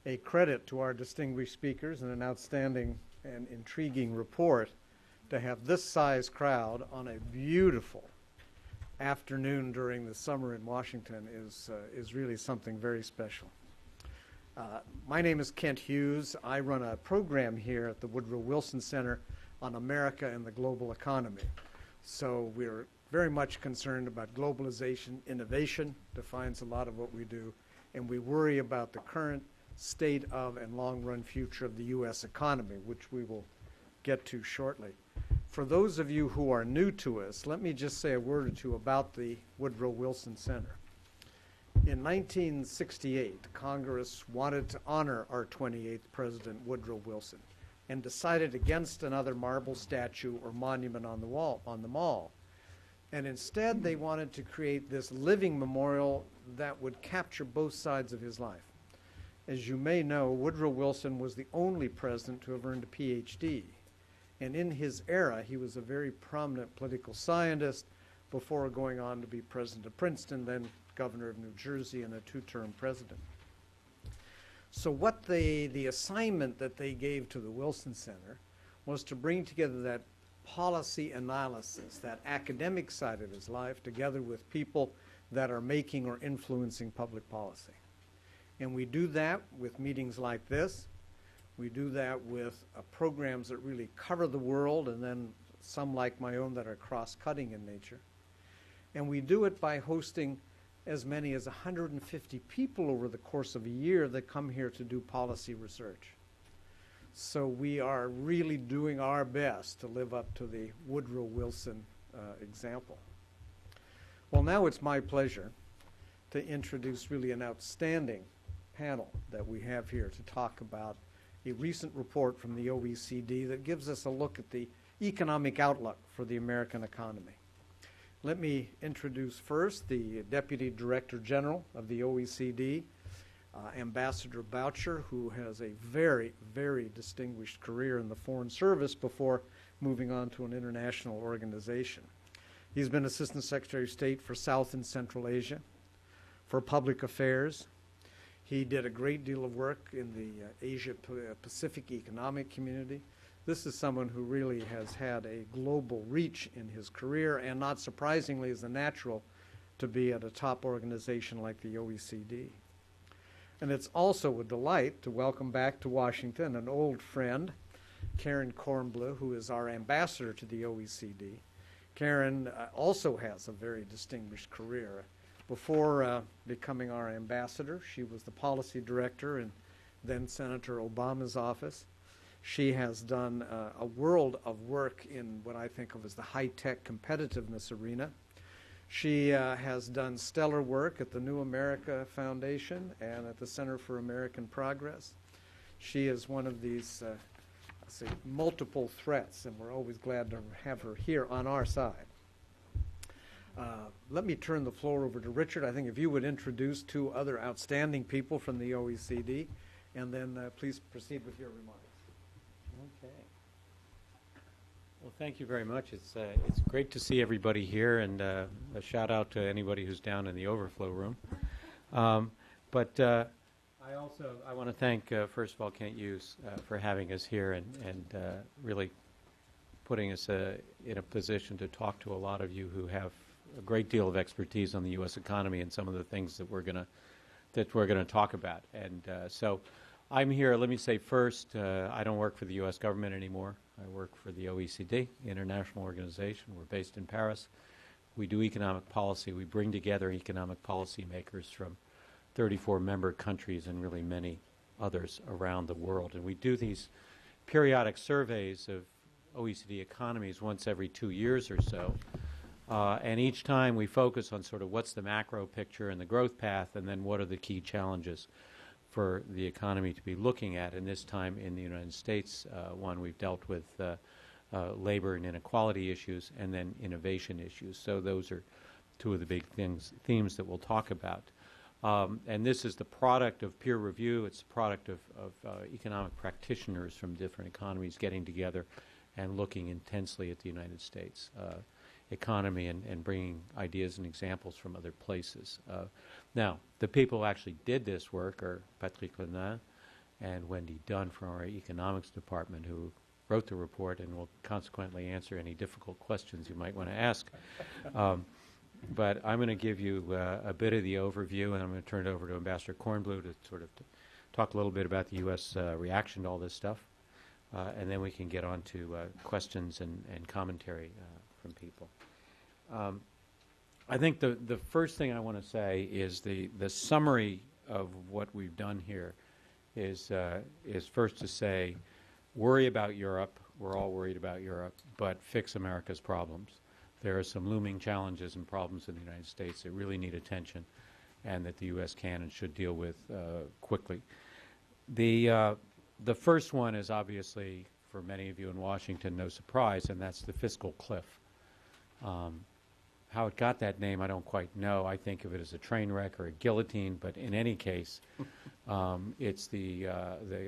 a credit to our distinguished speakers and an outstanding and intriguing report to have this size crowd on a beautiful afternoon during the summer in Washington is really something very special. My name is Kent Hughes. I run a program here at the Woodrow Wilson Center on America and the global economy. So we're very much concerned about globalization. Innovation defines a lot of what we do, and we worry about the current state of and long-run future of the U.S. economy, which we will get to shortly. For those of you who are new to us, let me just say a word or two about the Woodrow Wilson Center. In 1968, Congress wanted to honor our 28th President, Woodrow Wilson, and decided against another marble statue or monument on the mall. And instead, they wanted to create this living memorial that would capture both sides of his life. As you may know, Woodrow Wilson was the only president to have earned a PhD. And in his era, he was a very prominent political scientist before going on to be president of Princeton, then governor of New Jersey, and a two-term president. So what the assignment that they gave to the Wilson Center was to bring together that policy analysis, that academic side of his life, together with people that are making or influencing public policy. And we do that with meetings like this. We do that with programs that really cover the world, and then some like my own that are cross-cutting in nature. And we do it by hosting as many as 150 people over the course of a year that come here to do policy research. So we are really doing our best to live up to the Woodrow Wilson example. Well, now it's my pleasure to introduce really an outstanding panel that we have here to talk about a recent report from the OECD that gives us a look at the economic outlook for the American economy. Let me introduce first the Deputy Director General of the OECD, Ambassador Boucher, who has a very, very distinguished career in the Foreign Service before moving on to an international organization. He's been Assistant Secretary of State for South and Central Asia, for Public Affairs. He did a great deal of work in the Asia-Pacific Economic Community. This is someone who really has had a global reach in his career, and not surprisingly is a natural to be at a top organization like the OECD. And it's also a delight to welcome back to Washington an old friend, Karen Kornblue, who is our ambassador to the OECD. Karen also has a very distinguished career. Before becoming our ambassador, she was the policy director in then Senator Obama's office. She has done a world of work in what I think of as the high-tech competitiveness arena. She has done stellar work at the New America Foundation and at the Center for American Progress. She is one of these multiple threats, and we're always glad to have her here on our side. Let me turn the floor over to Richard. I think if you would introduce two other outstanding people from the OECD, and then please proceed with your remarks. Okay. Well, thank you very much. It's great to see everybody here, and a shout out to anybody who's down in the overflow room. I want to thank first of all Kent Hughes for having us here and really putting us in a position to talk to a lot of you who have a great deal of expertise on the U.S. economy and some of the things that we're going to talk about. And so I'm here. Let me say first, I don't work for the U.S. government anymore. I work for the OECD, international organization. We're based in Paris. We do economic policy. We bring together economic policy makers from 34 member countries and really many others around the world. And we do these periodic surveys of OECD economies once every 2 years or so. And each time we focus on sort of what's the macro picture and the growth path, and then what are the key challenges for the economy to be looking at. And this time in the United States, one, we've dealt with labor and inequality issues, and then innovation issues. So those are two of the big themes that we'll talk about. And this is the product of peer review. It's the product of economic practitioners from different economies getting together and looking intensely at the United States economy and bringing ideas and examples from other places. Now, the people who actually did this work are Patrick Lenain, and Wendy Dunn from our economics department, who wrote the report and will consequently answer any difficult questions you might want to ask. But I'm going to give you a bit of the overview, and I'm going to turn it over to Ambassador Kornblue to sort of talk a little bit about the U.S. Reaction to all this stuff, and then we can get on to questions and commentary from people. I think the first thing I want to say is the summary of what we've done here is first to say, worry about Europe. We're all worried about Europe, but fix America's problems. There are some looming challenges and problems in the United States that really need attention and that the U.S. can and should deal with quickly. The first one is obviously, for many of you in Washington, no surprise, and that's the fiscal cliff. How it got that name, I don't quite know. I think of it as a train wreck or a guillotine, but in any case, it's the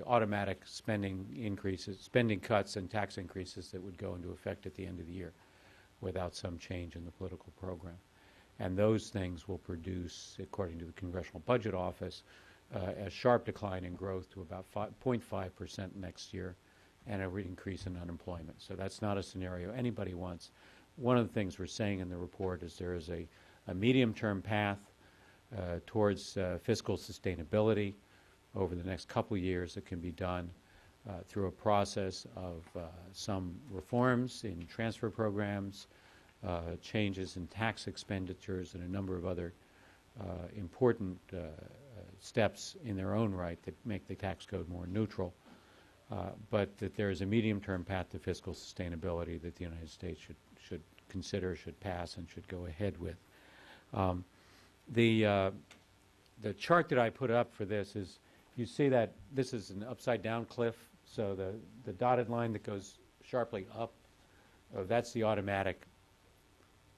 automatic spending increases, spending cuts and tax increases that would go into effect at the end of the year without some change in the political program. And those things will produce, according to the Congressional Budget Office, a sharp decline in growth to about 0.5% next year and an increase in unemployment. So that's not a scenario anybody wants. One of the things we're saying in the report is there is a medium-term path towards fiscal sustainability over the next couple of years that can be done through a process of some reforms in transfer programs, changes in tax expenditures, and a number of other important steps in their own right that make the tax code more neutral, but that there is a medium-term path to fiscal sustainability that the United States should consider, should pass, and should go ahead with. The chart that I put up for this is, you see that this is an upside-down cliff, so the dotted line that goes sharply up, that's the automatic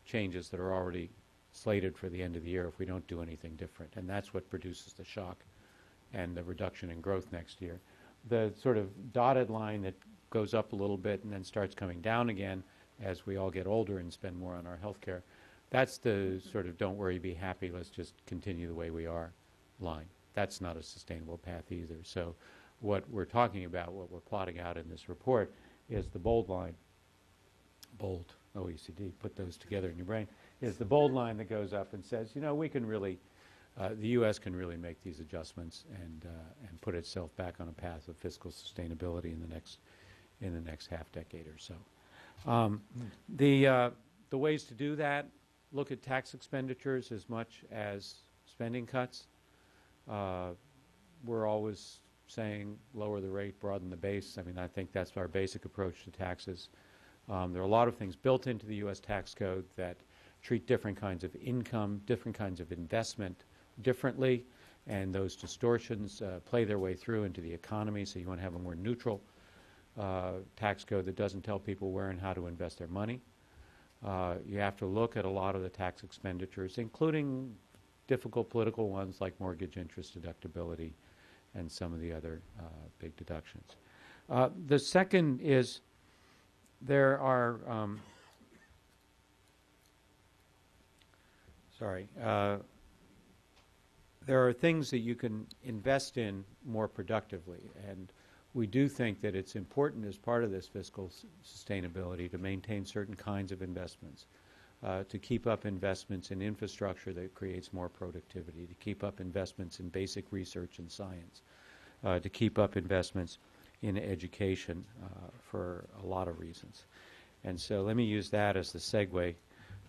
changes that are already slated for the end of the year if we don't do anything different, and that's what produces the shock and the reduction in growth next year. The sort of dotted line that goes up a little bit and then starts coming down again as we all get older and spend more on our health care, that's the sort of don't worry, be happy, let's just continue the way we are line. That's not a sustainable path either. So what we're talking about, what we're plotting out in this report, is the bold line. Bold, OECD, put those together in your brain, is the bold line that goes up and says, you know, we can really, the U.S. can really make these adjustments and put itself back on a path of fiscal sustainability in the next half decade or so. The ways to do that, look at tax expenditures as much as spending cuts. We're always saying lower the rate, broaden the base. I mean, I think that's our basic approach to taxes. There are a lot of things built into the U.S. tax code that treat different kinds of income, different kinds of investment differently, and those distortions play their way through into the economy, so you want to have a more neutral tax code that doesn't tell people where and how to invest their money. You have to look at a lot of the tax expenditures, including difficult political ones like mortgage interest deductibility and some of the other big deductions. The second is there are there are things that you can invest in more productively, and we do think that it's important as part of this fiscal sustainability to maintain certain kinds of investments, to keep up investments in infrastructure that creates more productivity, to keep up investments in basic research and science, to keep up investments in education for a lot of reasons. And so let me use that as the segue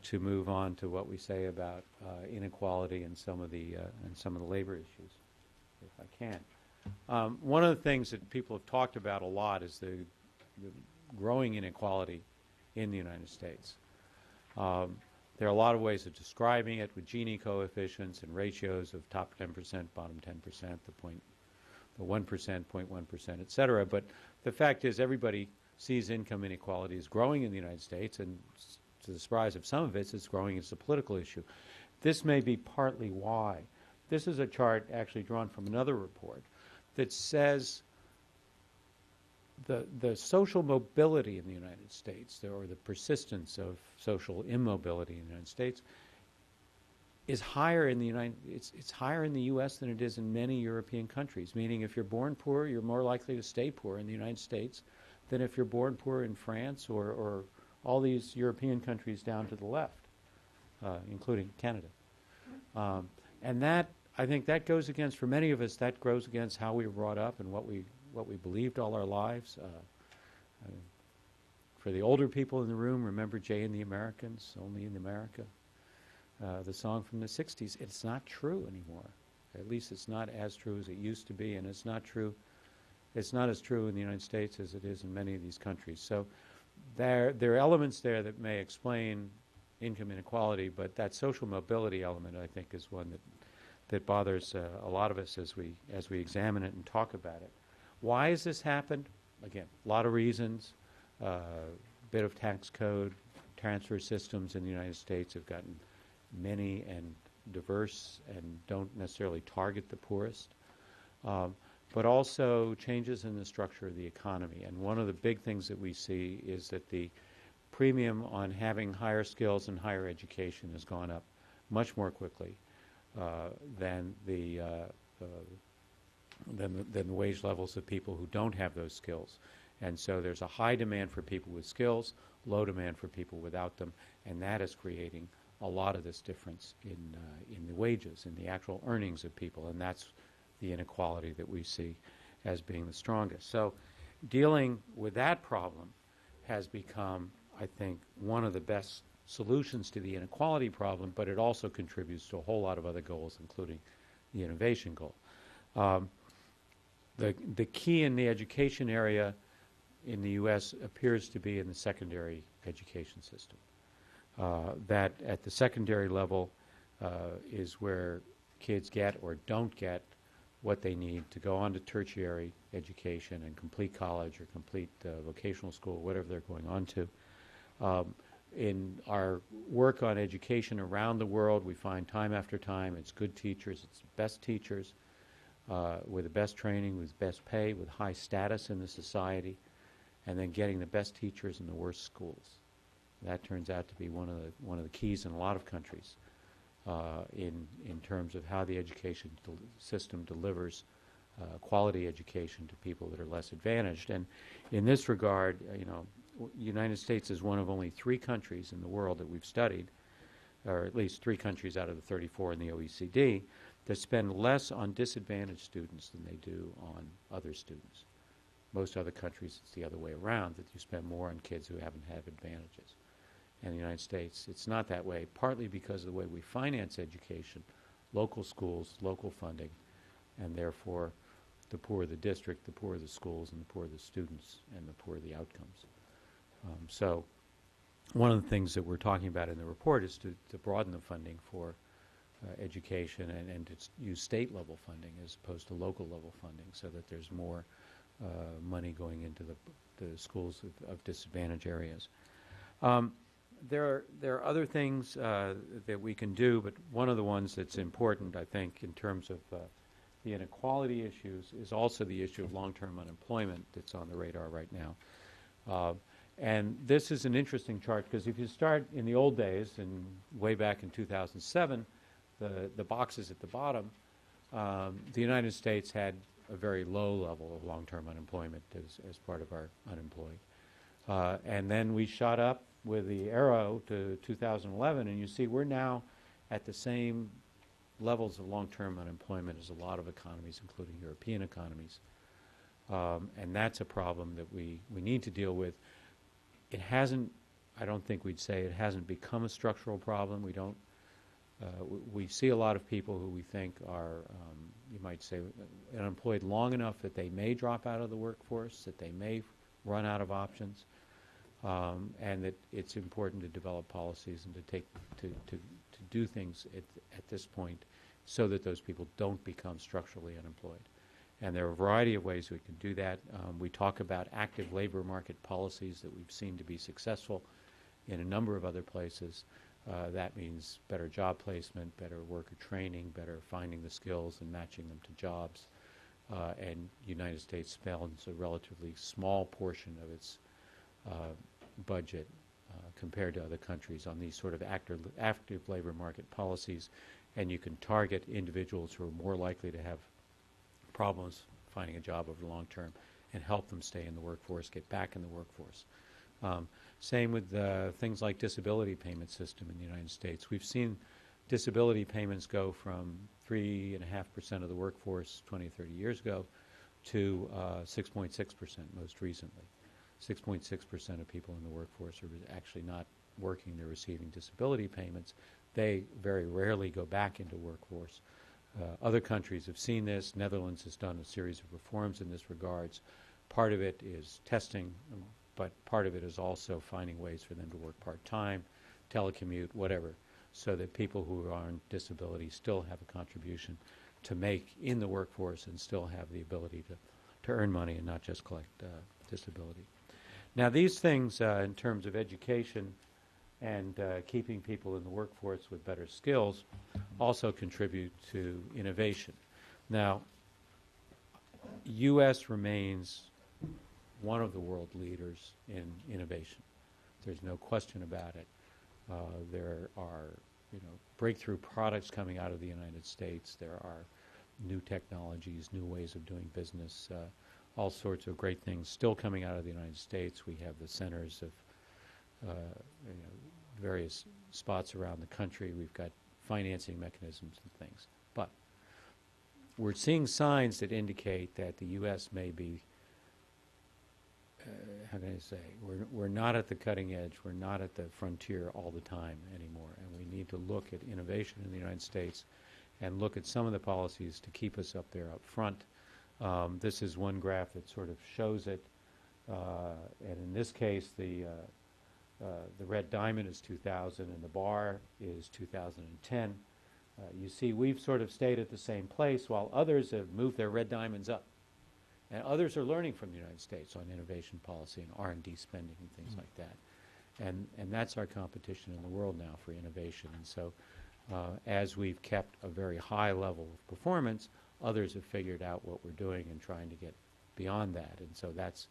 to move on to what we say about inequality and some of the labor issues, if I can. One of the things that people have talked about a lot is the growing inequality in the United States. There are a lot of ways of describing it with Gini coefficients and ratios of top 10%, bottom 10%, the 1%, 0.1%, et cetera. But the fact is everybody sees income inequality as growing in the United States, and to the surprise of some of it, it's growing as a political issue. This may be partly why. This is a chart actually drawn from another report that says the social mobility in the United States, or the persistence of social immobility in the United States, is higher in the it's higher in the U.S. than it is in many European countries. Meaning, if you're born poor, you're more likely to stay poor in the United States than if you're born poor in France or all these European countries down to the left, including Canada. And that, I think, that goes against, for many of us, that goes against how we were brought up and what we believed all our lives. For the older people in the room, remember Jay and the Americans, Only in America. The song from the 60s, it's not true anymore. At least it's not as true as it used to be, and it's not true. It's not as true in the United States as it is in many of these countries. So there are elements there that may explain income inequality, but that social mobility element, I think, is one that bothers a lot of us as we examine it and talk about it. Why has this happened? Again, a lot of reasons. Bit of tax code, transfer systems in the United States have gotten many and diverse and don't necessarily target the poorest, but also changes in the structure of the economy. And one of the big things that we see is that the premium on having higher skills and higher education has gone up much more quickly than the wage levels of people who don't have those skills. And so there's a high demand for people with skills, low demand for people without them, and that is creating a lot of this difference in the wages, in the actual earnings of people, and that's the inequality that we see as being the strongest. So dealing with that problem has become, I think, one of the best solutions to the inequality problem, but it also contributes to a whole lot of other goals, including the innovation goal. The key in the education area in the U.S. appears to be in the secondary education system. That at the secondary level is where kids get or don't get what they need to go on to tertiary education and complete college or complete vocational school, whatever they're going on to. In our work on education around the world, we find time after time it's good teachers, it's best teachers with the best training, with best pay, with high status in the society, and then getting the best teachers in the worst schools. That turns out to be one of the keys in a lot of countries in terms of how the education system delivers quality education to people that are less advantaged. And in this regard, the United States is one of only 3 countries in the world that we've studied, or at least 3 countries out of the 34 in the OECD, that spend less on disadvantaged students than they do on other students. Most other countries, it's the other way around, that you spend more on kids who haven't had advantages. In the United States, it's not that way, partly because of the way we finance education, local schools, local funding, and therefore the poorer the district, the poorer the schools, and the poorer the students, and the poorer the outcomes. So one of the things that we're talking about in the report is to broaden the funding for education and to use state-level funding as opposed to local-level funding so that there's more money going into the schools of disadvantaged areas. There are other things that we can do, but one of the ones that's important, I think, in terms of the inequality issues is also the issue of long-term unemployment that's on the radar right now. And this is an interesting chart because if you start in the old days, and way back in 2007, the boxes at the bottom, the United States had a very low level of long-term unemployment as part of our unemployed. And then we shot up with the arrow to 2011, and you see we're now at the same levels of long-term unemployment as a lot of economies, including European economies. And that's a problem that we need to deal with. It hasn't, I don't think we'd say it hasn't become a structural problem. We see a lot of people who we think are, you might say, unemployed long enough that they may drop out of the workforce, that they may run out of options, and that it's important to develop policies and to do things at this point so that those people don't become structurally unemployed. And there are a variety of ways we can do that. We talk about active labor market policies that we've seen to be successful in a number of other places. That means better job placement, better worker training, better finding the skills and matching them to jobs. And the United States spends a relatively small portion of its budget compared to other countries on these sort of active labor market policies. and you can target individuals who are more likely to have problems finding a job over the long term and help them stay in the workforce, get back in the workforce. Same with things like disability payment system in the United States. We've seen disability payments go from 3.5% of the workforce 20, 30 years ago to 6.6% most recently. 6.6% of people in the workforce are actually not working, they're receiving disability payments. They very rarely go back into workforce. Other countries have seen this. Netherlands has done a series of reforms in this regards. Part of it is testing, but part of it is also finding ways for them to work part-time, telecommute, whatever, so that people who are on disability still have a contribution to make in the workforce and still have the ability to earn money and not just collect disability. Now, these things in terms of education and keeping people in the workforce with better skills also contribute to innovation. Now, U.S. remains one of the world leaders in innovation. There's no question about it. There are, breakthrough products coming out of the United States. There are new technologies, new ways of doing business, all sorts of great things still coming out of the United States. We have the centers of various spots around the country. We've got financing mechanisms and things. But we're seeing signs that indicate that the U.S. may be, how can I say, we're not at the cutting edge, we're not at the frontier all the time anymore, and we need to look at innovation in the United States and look at some of the policies to keep us up there up front. This is one graph that sort of shows it, and in this case the red diamond is 2000 and the bar is 2010. You see we've sort of stayed at the same place while others have moved their red diamonds up. And others are learning from the United States on innovation policy and R&D spending and things like that. And that's our competition in the world now for innovation. And so as we've kept a very high level of performance, others have figured out what we're doing and trying to get beyond that. And so that's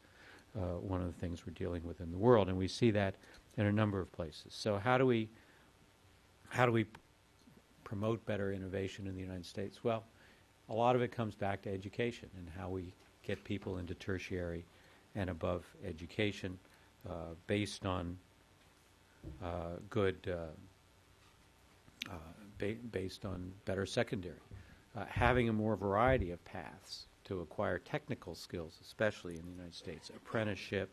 one of the things we're dealing with in the world. And we see that in a number of places. So how do we promote better innovation in the United States? Well, a lot of it comes back to education and how we get people into tertiary and above education based on based on better secondary. Having a more variety of paths to acquire technical skills, especially in the United States, apprenticeship,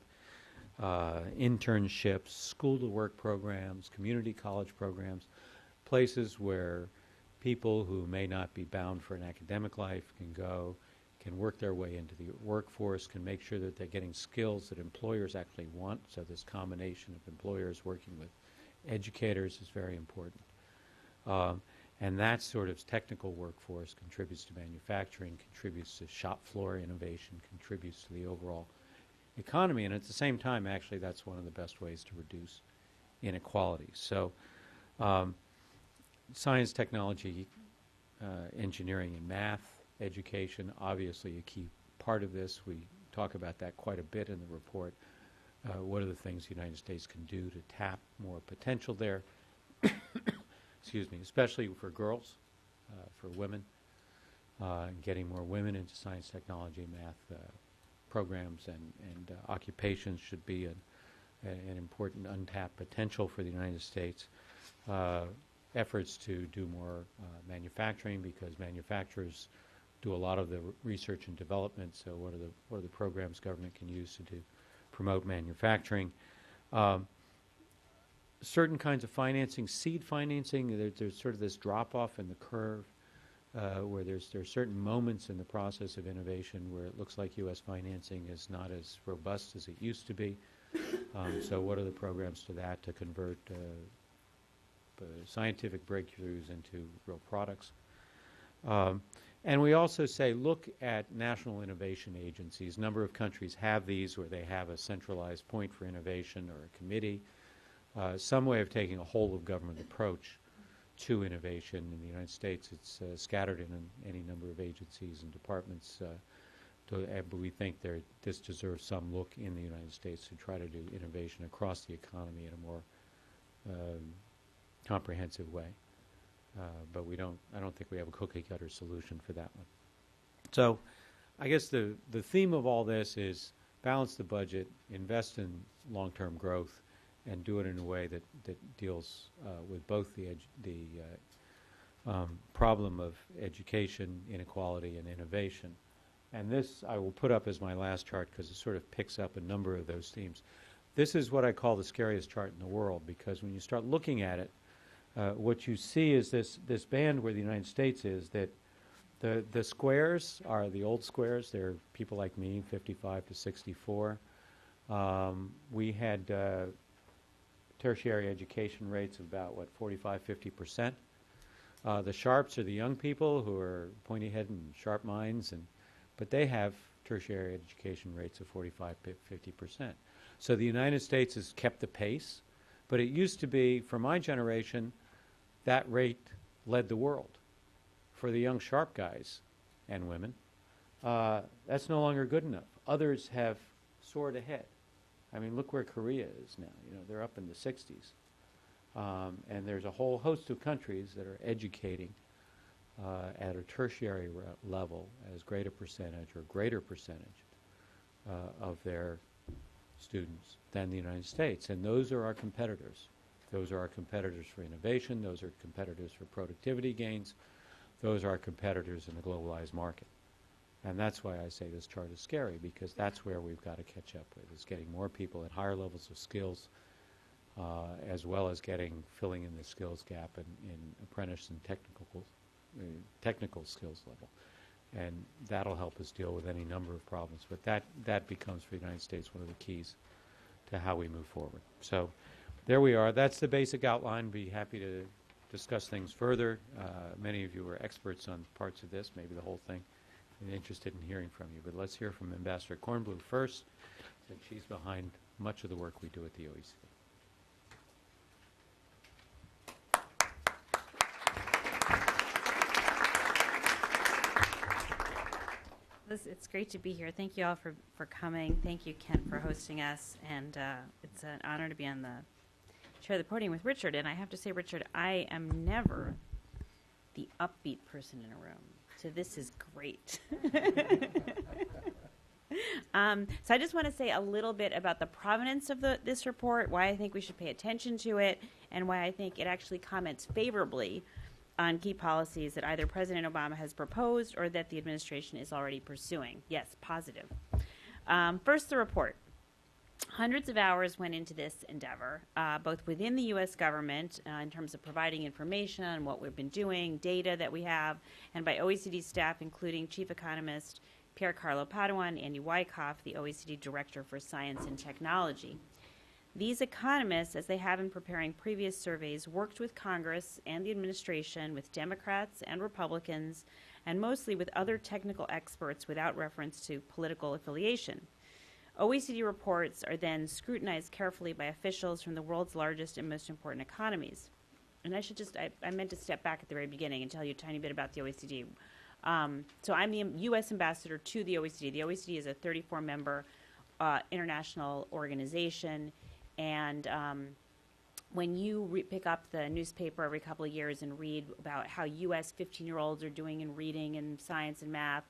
internships, school-to-work programs, community college programs, places where people who may not be bound for an academic life can go, can work their way into the workforce, can make sure that they're getting skills that employers actually want. So this combination of employers working with educators is very important. And that sort of technical workforce contributes to manufacturing, contributes to shop floor innovation, contributes to the overall economy. And at the same time, actually, that's one of the best ways to reduce inequality. So science, technology, engineering, and math education, obviously a key part of this. We talk about that quite a bit in the report. What are the things the United States can do to tap more potential there? Excuse me, especially for girls, for women, getting more women into science, technology, math programs and occupations should be an important untapped potential for the United States. Efforts to do more manufacturing, because manufacturers do a lot of the research and development. So what are the programs government can use to promote manufacturing? Certain kinds of financing, seed financing, there's sort of this drop-off in the curve where there's certain moments in the process of innovation where it looks like U.S. financing is not as robust as it used to be. So what are the programs to that to convert scientific breakthroughs into real products? And we also say, look at national innovation agencies. A number of countries have these where they have a centralized point for innovation or a committee. Some way of taking a whole-of-government approach to innovation. In the United States, it's scattered in any number of agencies and departments. But we think this deserves some look in the United States to try to do innovation across the economy in a more comprehensive way. but I don't think we have a cookie-cutter solution for that one. So I guess the theme of all this is balance the budget, invest in long-term growth, and do it in a way that deals with both the problem of education, inequality, and innovation. And this I will put up as my last chart because it sort of picks up a number of those themes. This is what I call the scariest chart in the world, because when you start looking at it, what you see is this band where the United States is, that the squares are the old squares. They're people like me, 55 to 64. We had tertiary education rates of about, 45, 50%. The sharps are the young people who are pointy-headed and sharp minds, but they have tertiary education rates of 45, 50%. So the United States has kept the pace, but it used to be, for my generation, that rate led the world. For the young sharp guys and women, that's no longer good enough. Others have soared ahead. I mean, look where Korea is now. They're up in the 60s. And there's a whole host of countries that are educating at a tertiary level as greater percentage of their students than the United States. And those are our competitors. Those are our competitors for innovation. Those are competitors for productivity gains. Those are our competitors in the globalized market. And that's why I say this chart is scary, because that's where we've got to catch up with, is getting more people at higher levels of skills, as well as filling in the skills gap in apprentice and technical skills level. And that'll help us deal with any number of problems. But that becomes, for the United States, one of the keys to how we move forward. So there we are. That's the basic outline. Be happy to discuss things further. Many of you are experts on parts of this, maybe the whole thing, and interested in hearing from you. But let's hear from Ambassador Kornblum first, since she's behind much of the work we do at the OECD. It's great to be here. Thank you all for coming. Thank you, Kent, for hosting us. And it's an honor to be on the chair of the podium with Richard. And I have to say, Richard, I am never the upbeat person in a room. So this is great. So I just want to say a little bit about the provenance of this report, why I think we should pay attention to it, and why I think it actually comments favorably on key policies that either President Obama has proposed or that the administration is already pursuing. Yes, positive. First, the report. Hundreds of hours went into this endeavor, both within the U.S. government in terms of providing information on what we've been doing, data that we have, and by OECD staff, including Chief Economist Pierre Carlo Paduan and Andy Wyckoff, the OECD Director for Science and Technology. These economists, as they have in preparing previous surveys, worked with Congress and the administration, with Democrats and Republicans, and mostly with other technical experts without reference to political affiliation. OECD reports are then scrutinized carefully by officials from the world's largest and most important economies. And I meant to step back at the very beginning and tell you a tiny bit about the OECD. So I'm the U.S. ambassador to the OECD. The OECD is a 34-member international organization. And when you pick up the newspaper every couple of years and read about how U.S. 15-year-olds are doing in reading and science and math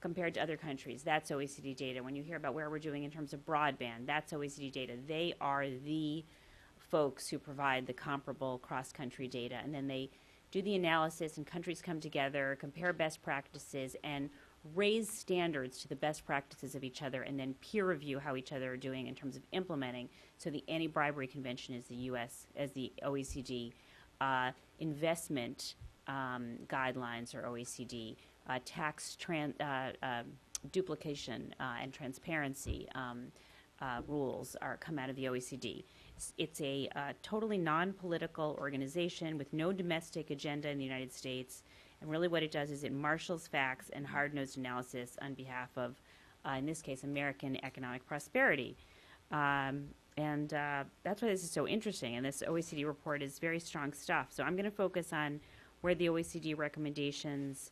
compared to other countries, that's OECD data. When you hear about where we're doing in terms of broadband, that's OECD data. They are the folks who provide the comparable cross-country data. And then they do the analysis, and countries come together, compare best practices, and raise standards to the best practices of each other, and then peer review how each other are doing in terms of implementing. So the Anti-Bribery Convention is the U.S., as the OECD, investment guidelines are OECD, tax duplication and transparency rules come out of the OECD. It's a totally non-political organization with no domestic agenda in the United States. And really what it does is it marshals facts and hard-nosed analysis on behalf of, in this case, American economic prosperity. And that's why this is so interesting. And this OECD report is very strong stuff. So I'm going to focus on where the OECD recommendations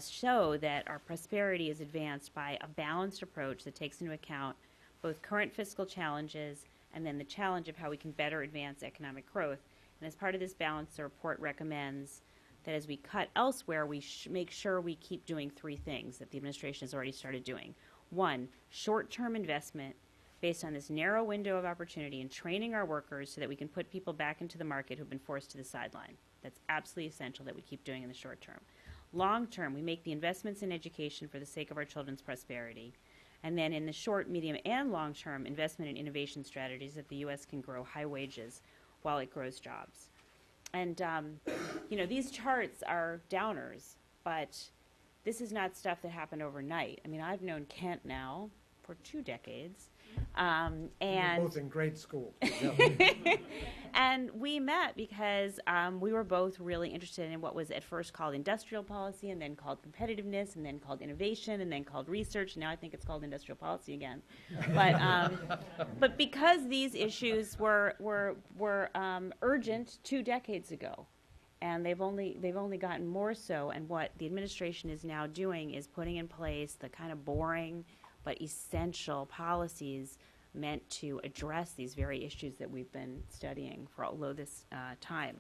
show that our prosperity is advanced by a balanced approach that takes into account both current fiscal challenges and then the challenge of how we can better advance economic growth. And as part of this balance, the report recommends that as we cut elsewhere, we make sure we keep doing three things that the administration has already started doing. One, short-term investment based on this narrow window of opportunity in training our workers so that we can put people back into the market who've been forced to the sideline. That's absolutely essential that we keep doing in the short term. Long term, we make the investments in education for the sake of our children's prosperity. And then in the short, medium, and long term, investment in innovation strategies that the U.S. can grow high wages while it grows jobs. And, these charts are downers, but this is not stuff that happened overnight. I mean, I've known Kent now for 2 decades. We're both in grade school. And we met because we were both really interested in what was at first called industrial policy, and then called competitiveness, and then called innovation, and then called research. Now I think it's called industrial policy again. But because these issues were urgent 2 decades ago, and they've only gotten more so. And what the administration is now doing is putting in place the kind of boring but essential policies meant to address these very issues that we've been studying for all of this time.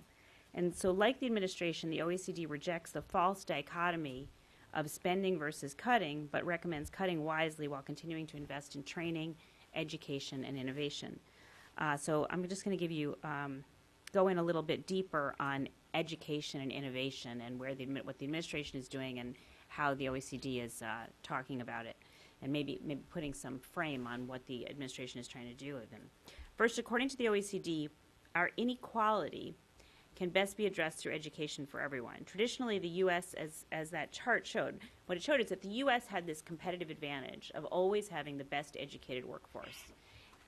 And so like the administration, the OECD rejects the false dichotomy of spending versus cutting, but recommends cutting wisely while continuing to invest in training, education, and innovation. So I'm just going to give you, go in a little bit deeper on education and innovation and what the administration is doing and how the OECD is talking about it, and maybe putting some frame on what the administration is trying to do with them. First, according to the OECD, our inequality can best be addressed through education for everyone. Traditionally, the U.S., as that chart showed, what it showed is that the U.S. had this competitive advantage of always having the best educated workforce.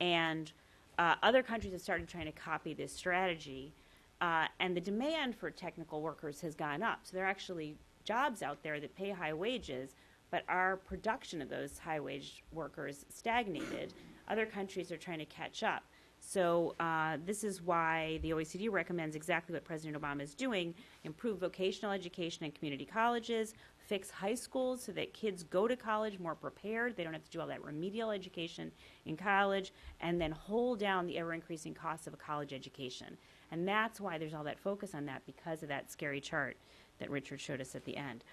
And other countries have started trying to copy this strategy, and the demand for technical workers has gone up. So there are actually jobs out there that pay high wages, but our production of those high-wage workers stagnated. Other countries are trying to catch up. So this is why the OECD recommends exactly what President Obama is doing: improve vocational education in community colleges, fix high schools so that kids go to college more prepared. They don't have to do all that remedial education in college, and then hold down the ever-increasing costs of a college education. And that's why there's all that focus on that, because of that scary chart that Richard showed us at the end.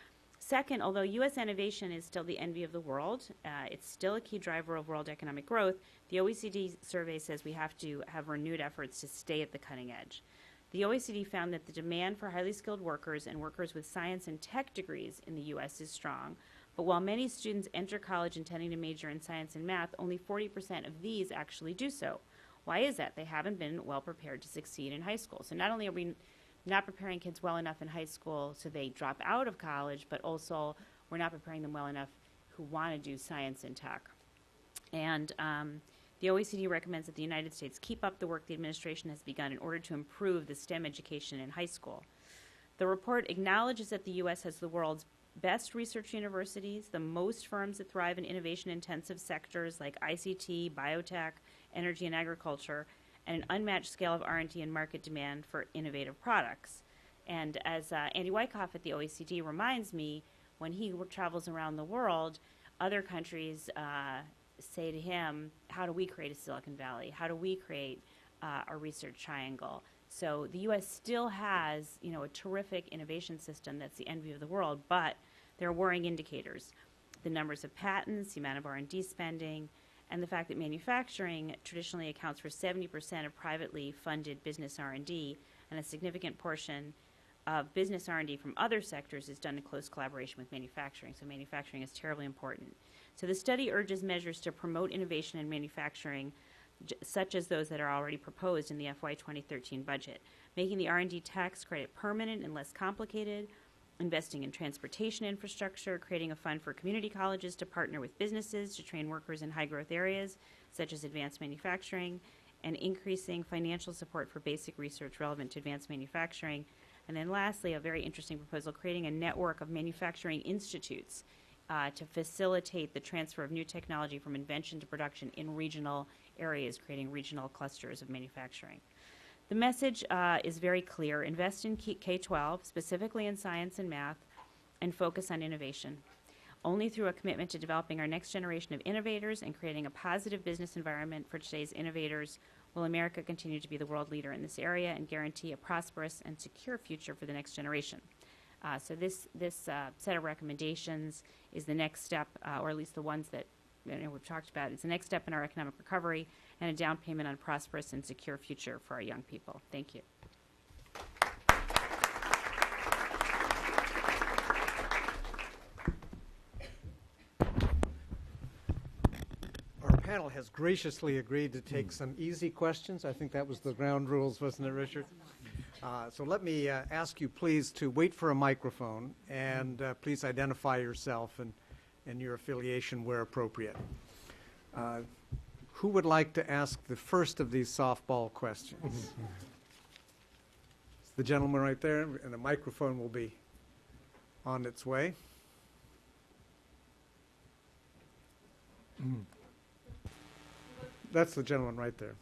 Second, although U.S. innovation is still the envy of the world, it's still a key driver of world economic growth, the OECD survey says we have to have renewed efforts to stay at the cutting edge. The OECD found that the demand for highly skilled workers and workers with science and tech degrees in the U.S. is strong, but while many students enter college intending to major in science and math, only 40% of these actually do so. Why is that? They haven't been well prepared to succeed in high school. So not only are we not preparing kids well enough in high school so they drop out of college, but also we're not preparing them well enough who want to do science and tech. And the OECD recommends that the United States keep up the work the administration has begun in order to improve the STEM education in high school. The report acknowledges that the U.S. has the world's best research universities, the most firms that thrive in innovation-intensive sectors like ICT, biotech, energy, and agriculture, and an unmatched scale of R&D and market demand for innovative products. And as Andy Wyckoff at the OECD reminds me, when he travels around the world, other countries say to him, how do we create a Silicon Valley? How do we create a research triangle? So the U.S. still has, a terrific innovation system that's the envy of the world, but there are worrying indicators. The numbers of patents, the amount of R&D spending, and the fact that manufacturing traditionally accounts for 70% of privately funded business R&D, and a significant portion of business R&D from other sectors is done in close collaboration with manufacturing. So manufacturing is terribly important. So the study urges measures to promote innovation in manufacturing, such as those that are already proposed in the FY 2013 budget, making the R&D tax credit permanent and less complicated, investing in transportation infrastructure, creating a fund for community colleges to partner with businesses to train workers in high-growth areas, such as advanced manufacturing, and increasing financial support for basic research relevant to advanced manufacturing. And then lastly, a very interesting proposal, creating a network of manufacturing institutes to facilitate the transfer of new technology from invention to production in regional areas, creating regional clusters of manufacturing. The message is very clear. Invest in K-12, specifically in science and math, and focus on innovation. Only through a commitment to developing our next generation of innovators and creating a positive business environment for today's innovators will America continue to be the world leader in this area and guarantee a prosperous and secure future for the next generation. So this set of recommendations is the next step, or at least the ones that we've talked about. It's the next step in our economic recovery and a down payment on a prosperous and secure future for our young people. Thank you. Our panel has graciously agreed to take some easy questions. I think that was the ground rules, wasn't it, Richard? So let me ask you, please, to wait for a microphone, and please identify yourself and your affiliation where appropriate. Who would like to ask the first of these softball questions? It's the gentleman right there, and the microphone will be on its way. That's the gentleman right there.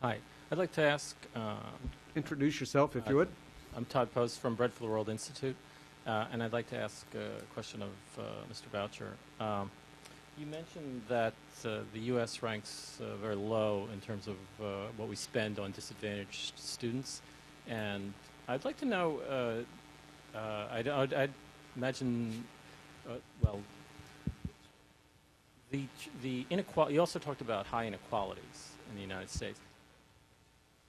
Hi. I'd like to ask... Introduce yourself, if you would. I'm Todd Post from Bread for the World Institute, and I'd like to ask a question of Mr. Boucher. You mentioned that the U.S. ranks very low in terms of what we spend on disadvantaged students, and I'd like to know, I'd imagine, well, the inequality, you also talked about high inequalities in the United States.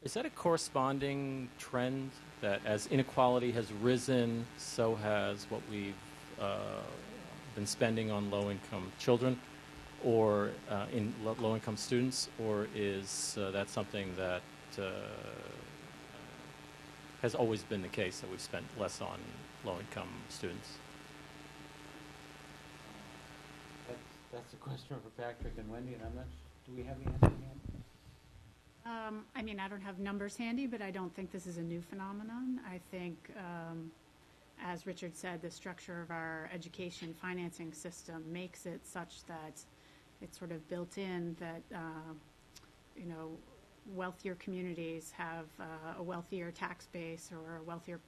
Is that a corresponding trend that as inequality has risen, so has what we've been spending on low-income children or in low-income students, or is that something that has always been the case, that we've spent less on low-income students? That's a question for Patrick and Wendy, and I'm not. Do we have the answer yet? I mean, I don't have numbers handy, but I don't think this is a new phenomenon. I think, as Richard said, the structure of our education financing system makes it such that it's sort of built in that, wealthier communities have a wealthier tax base or a wealthier,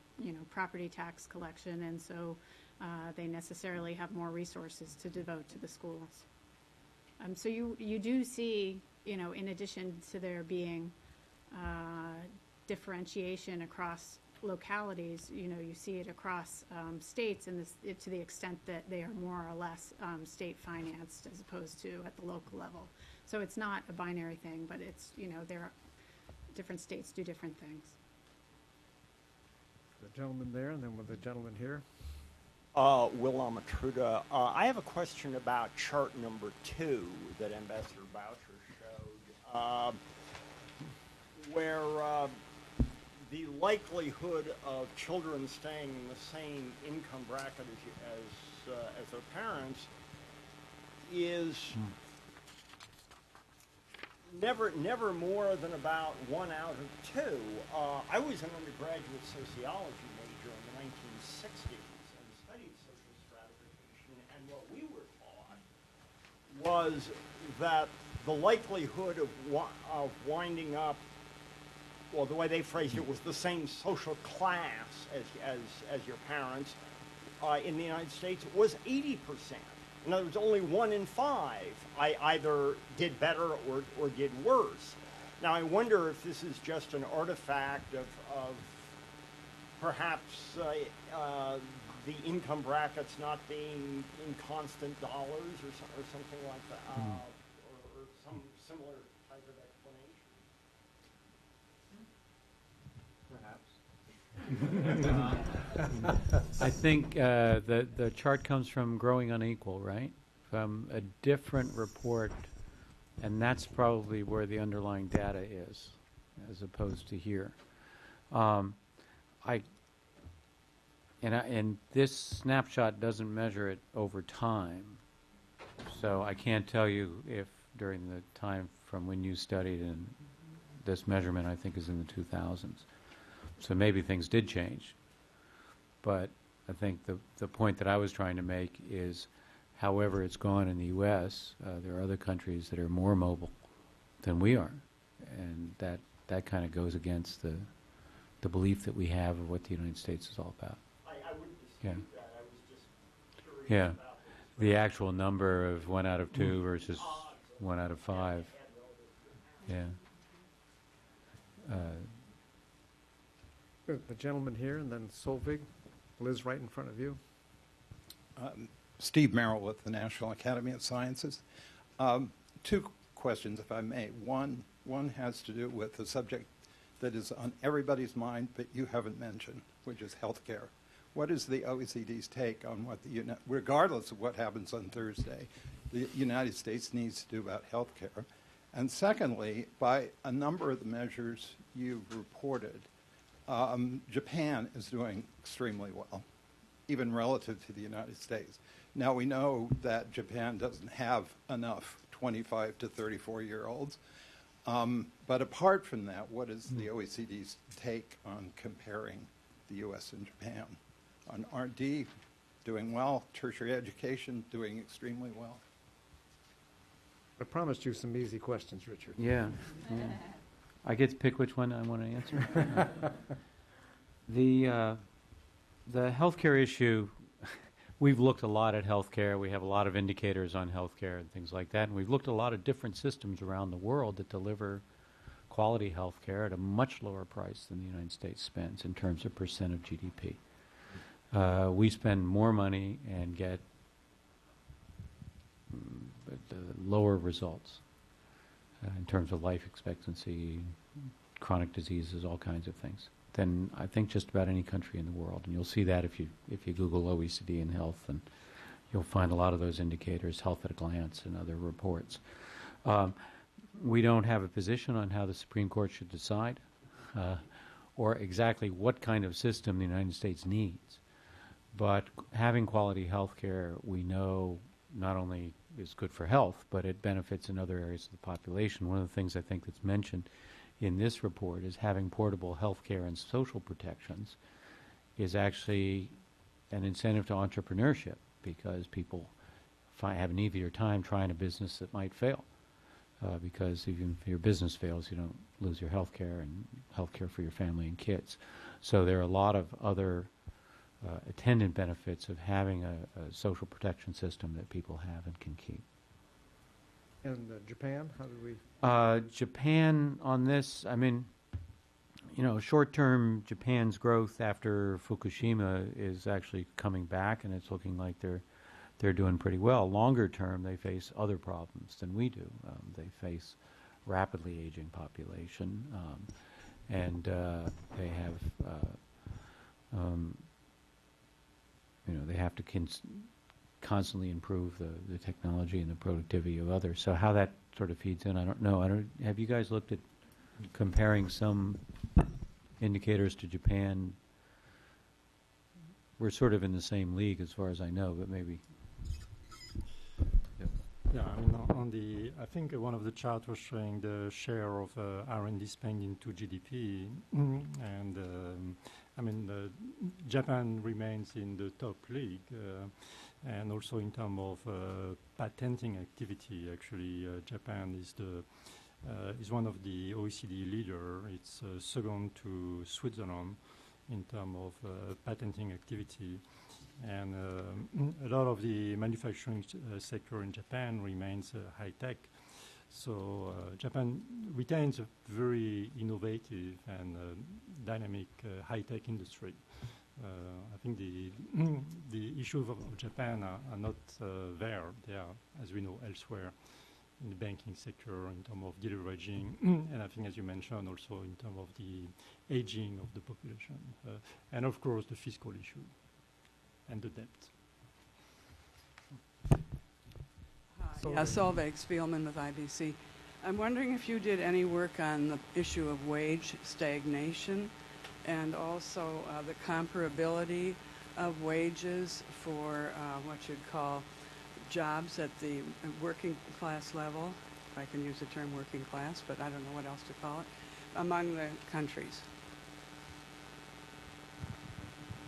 property tax collection, and so they necessarily have more resources to devote to the schools. So you do see, in addition to there being differentiation across localities, you see it across states, and to the extent that they are more or less state financed as opposed to at the local level. So it's not a binary thing, but it's, there are different states do different things. The gentleman there, and then with the gentleman here. Will Amatruda. I have a question about chart number 2 that Ambassador Boucher showed, where the likelihood of children staying in the same income bracket as their parents is never more than about 1 out of 2. I was an undergraduate sociology major in the 1960s. Social stratification, and what we were taught was that the likelihood of winding up, well, the way they phrased it was the same social class as your parents in the United States was 80%. In other words, only 1 in 5 either did better or did worse. Now, I wonder if this is just an artifact of perhaps the income brackets not being in constant dollars or something like that, or some similar type of explanation. Perhaps. I think the chart comes from Growing Unequal, right? From a different report, and that's probably where the underlying data is, as opposed to here. And this snapshot doesn't measure it over time, so I can't tell you if during the time from when you studied, and this measurement I think is in the 2000s. So maybe things did change, but I think the point that I was trying to make is, however it's gone in the U.S., there are other countries that are more mobile than we are, and that kind of goes against the belief that we have of what the United States is all about. I wouldn't dispute that. I was just curious about the actual number of 1 out of 2 versus 1 out of 5. Yeah. The gentleman here, and then Solvig. Liz, right in front of you. Steve Merrill with the National Academy of Sciences. Two questions, if I may. One has to do with the subject that is on everybody's mind, but you haven't mentioned, which is healthcare. What is the OECD's take on what regardless of what happens on Thursday, the United States needs to do about healthcare? And secondly, by a number of the measures you've reported, Japan is doing extremely well, even relative to the United States. Now, we know that Japan doesn't have enough 25 to 34-year-olds. But apart from that, what is the OECD's take on comparing the U.S. and Japan? On R&D, doing well, tertiary education, doing extremely well. I promised you some easy questions, Richard. Yeah. I get to pick which one I want to answer. The healthcare issue, we've looked a lot at healthcare. We have a lot of indicators on healthcare and things like that. And we've looked at a lot of different systems around the world that deliver quality healthcare at a much lower price than the United States spends in terms of percent of GDP. We spend more money and get lower results in terms of life expectancy, chronic diseases, all kinds of things, than I think just about any country in the world. And you'll see that if you Google OECD and health, and you'll find a lot of those indicators, Health at a Glance and other reports. We don't have a position on how the Supreme Court should decide or exactly what kind of system the United States needs. But having quality health care, we know not only is good for health, but it benefits in other areas of the population. One of the things I think that's mentioned in this report is having portable health care and social protections is actually an incentive to entrepreneurship, because people have an easier time trying a business that might fail. Because even if your business fails, you don't lose your health care and health care for your family and kids. So there are a lot of other attendant benefits of having a social protection system that people have and can keep. And Japan, how do we? Japan on this, I mean, short-term Japan's growth after Fukushima is actually coming back, and it's looking like they're doing pretty well. Longer term, they face other problems than we do. They face rapidly aging population, and they have, they have to constantly improve the technology and the productivity of others. So how that sort of feeds in, I don't know. Have you guys looked at comparing some indicators to Japan? We're sort of in the same league as far as I know, but maybe. Yeah, I think one of the charts was showing the share of R&D spending to GDP, and Japan remains in the top league, and also in terms of patenting activity. Actually, Japan is one of the OECD leader. It's second to Switzerland in terms of patenting activity. And a lot of the manufacturing sector in Japan remains high-tech. So Japan retains a very innovative and dynamic high-tech industry. I think the issues of Japan are not there. They are, as we know, elsewhere in the banking sector in terms of deleveraging, and I think, as you mentioned, also in terms of the aging of the population, and of course the fiscal issue and the debt. Yeah, Solveig Spielman with IBC. I'm wondering if you did any work on the issue of wage stagnation and also the comparability of wages for what you'd call jobs at the working class level, if I can use the term working class, but I don't know what else to call it, among the countries.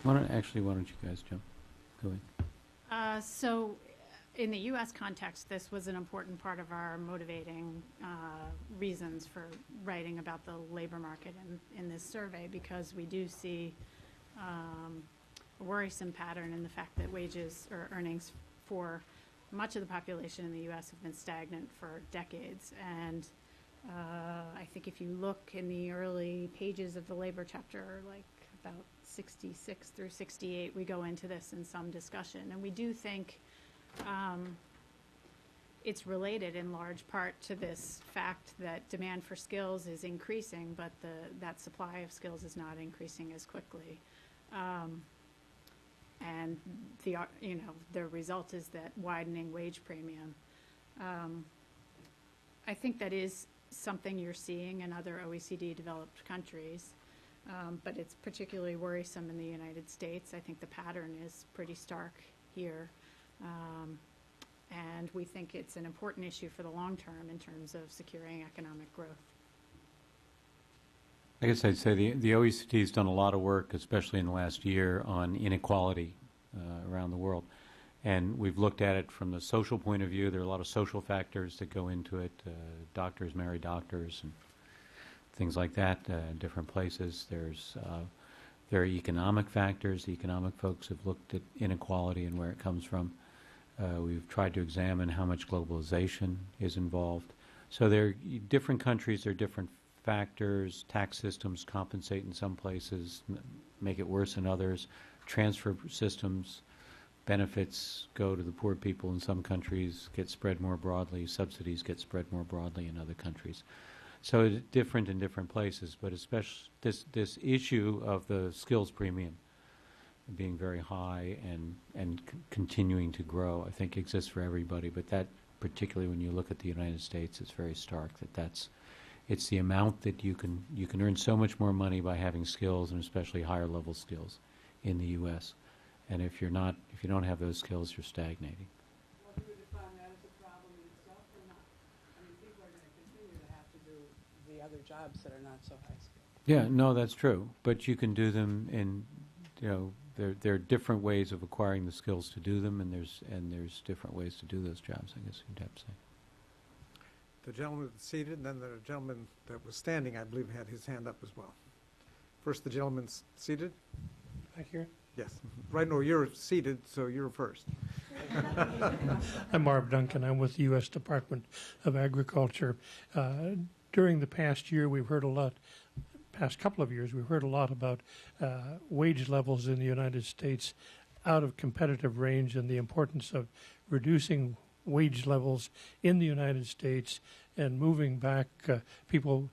Why don't you guys jump? Go ahead. So in the U.S. context, this was an important part of our motivating reasons for writing about the labor market in this survey, because we do see a worrisome pattern in the fact that wages or earnings for much of the population in the U.S. have been stagnant for decades, and I think if you look in the early pages of the labor chapter, like about 66 through 68, we go into this in some discussion. And we do think it's related in large part to this fact that demand for skills is increasing, but that supply of skills is not increasing as quickly. And the result is that widening wage premium. I think that is something you're seeing in other OECD developed countries, but it's particularly worrisome in the United States. I think the pattern is pretty stark here, and we think it's an important issue for the long term in terms of securing economic growth. I guess I'd say the OECD has done a lot of work, especially in the last year, on inequality around the world. And we've looked at it from the social point of view. There are a lot of social factors that go into it. Doctors marry doctors and things like that in different places. There are economic factors. The economic folks have looked at inequality and where it comes from. We've tried to examine how much globalization is involved. So there are different countries, there are different factors. Tax systems compensate in some places, make it worse in others. Transfer systems, benefits go to the poor people in some countries, get spread more broadly. Subsidies get spread more broadly in other countries. So it's different in different places, but especially this issue of the skills premium being very high and continuing to grow, I think exists for everybody. But that, particularly when you look at the United States, is very stark. It's the amount that you can earn so much more money by having skills, and especially higher level skills in the U.S. And if you don't have those skills, you're stagnating. Well, do you define that as a problem in itself or not? I mean, people are going to continue to have to do the other jobs that are not so high skilled. Yeah, no, that's true. But you can do them in, there are different ways of acquiring the skills to do them, and there's different ways to do those jobs, I guess you'd have to say. The gentleman that's seated, and then the gentleman that was standing, I believe, had his hand up as well. First, the gentleman seated. Back here? Yes. Right, no, you're seated, so you're first. I'm Marv Duncan. I'm with the U.S. Department of Agriculture. During the past year, past couple of years, we've heard a lot about wage levels in the United States out of competitive range and the importance of reducing wage levels in the United States and moving back people